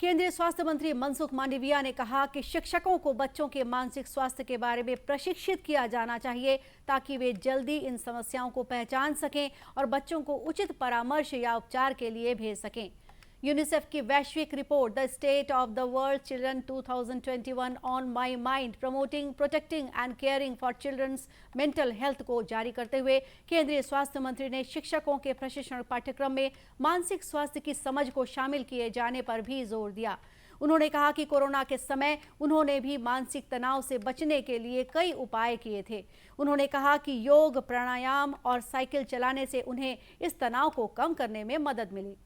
केंद्रीय स्वास्थ्य मंत्री मनसुख मांडविया ने कहा कि शिक्षकों को बच्चों के मानसिक स्वास्थ्य के बारे में प्रशिक्षित किया जाना चाहिए ताकि वे जल्दी इन समस्याओं को पहचान सकें और बच्चों को उचित परामर्श या उपचार के लिए भेज सकें। यूनिसेफ की वैश्विक report the state of the world children 2021 on my mind promoting protecting and caring for children's mental health को जारी करते हुए केंद्रीय स्वास्थ्य मंत्री ने शिक्षकों के प्रशिक्षण पाठ्यक्रम में मानसिक स्वास्थ्य की समझ को शामिल किए जाने पर भी जोर दिया। उन्होंने कहा कि कोरोना के समय उन्होंने भी मानसिक तनाव से बचने के लिए कई उपाय किए थे। उन्होंने कहा कि योग, प्राणायाम और साइकिल चलाने से उन्हें इस तनाव को कम करने में मदद मिली।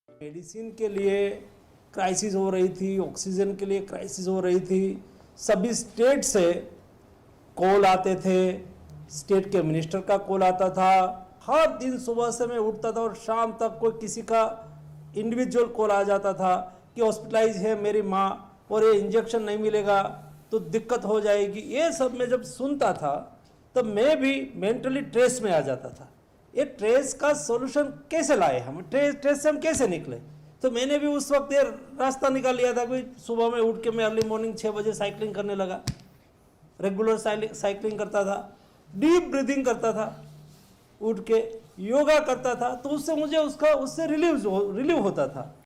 मेडिसिन के लिए क्राइसिस हो रही थी, ऑक्सीजन के लिए क्राइसिस हो रही थी। सभी स्टेट से कॉल आते थे, स्टेट के मिनिस्टर का कॉल आता था। हर दिन सुबह से मैं उठता था और शाम तक कोई किसी का इंडिविजुअल कॉल आ जाता था कि हॉस्पिटलाइज है मेरी माँ और ये इंजेक्शन नहीं मिलेगा तो दिक्कत हो जाएगी। ये सब मैं जब सुनता था तब मैं भी मेंटली स्ट्रेस में आ जाता था। ये स्ट्रेस का सॉल्यूशन कैसे लाए हम, स्ट्रेस से हम कैसे निकले? तो मैंने भी उस वक्त ये रास्ता निकाल लिया था कि सुबह में उठ के मैं अर्ली मॉर्निंग 6 बजे साइकिलिंग करने लगा। रेगुलर साइकिलिंग करता था, डीप ब्रीदिंग करता था, उठ के योगा करता था, तो उससे मुझे उससे रिलीव होता था।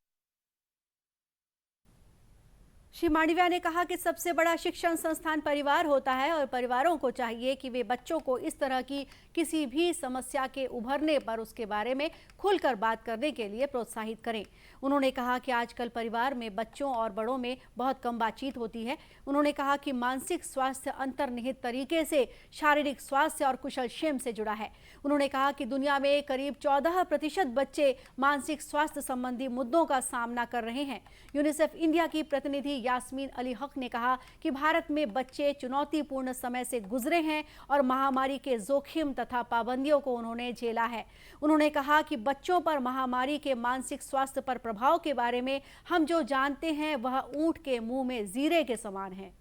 श्री मांडविया ने कहा कि सबसे बड़ा शिक्षण संस्थान परिवार होता है और परिवारों को चाहिए कि वे बच्चों को इस तरह की किसी भी समस्या के उभरने पर उसके बारे में खुलकर बात करने के लिए प्रोत्साहित करें। उन्होंने कहा कि आजकल परिवार में बच्चों और बड़ों में बहुत कम बातचीत होती है। उन्होंने कहा कि मानसिक स्वास्थ्य अंतर्निहित तरीके से शारीरिक स्वास्थ्य और कुशलक्षेम से जुड़ा है। उन्होंने कहा कि दुनिया में करीब 14% बच्चे मानसिक स्वास्थ्य संबंधी मुद्दों का सामना कर रहे हैं। यूनिसेफ इंडिया की प्रतिनिधि यास्मीन अली हक ने कहा कि भारत में बच्चे चुनौतीपूर्ण समय से गुजरे हैं और महामारी के जोखिम तथा पाबंदियों को उन्होंने झेला है। उन्होंने कहा कि बच्चों पर महामारी के मानसिक स्वास्थ्य पर प्रभाव के बारे में हम जो जानते हैं वह ऊंट के मुंह में जीरे के समान है।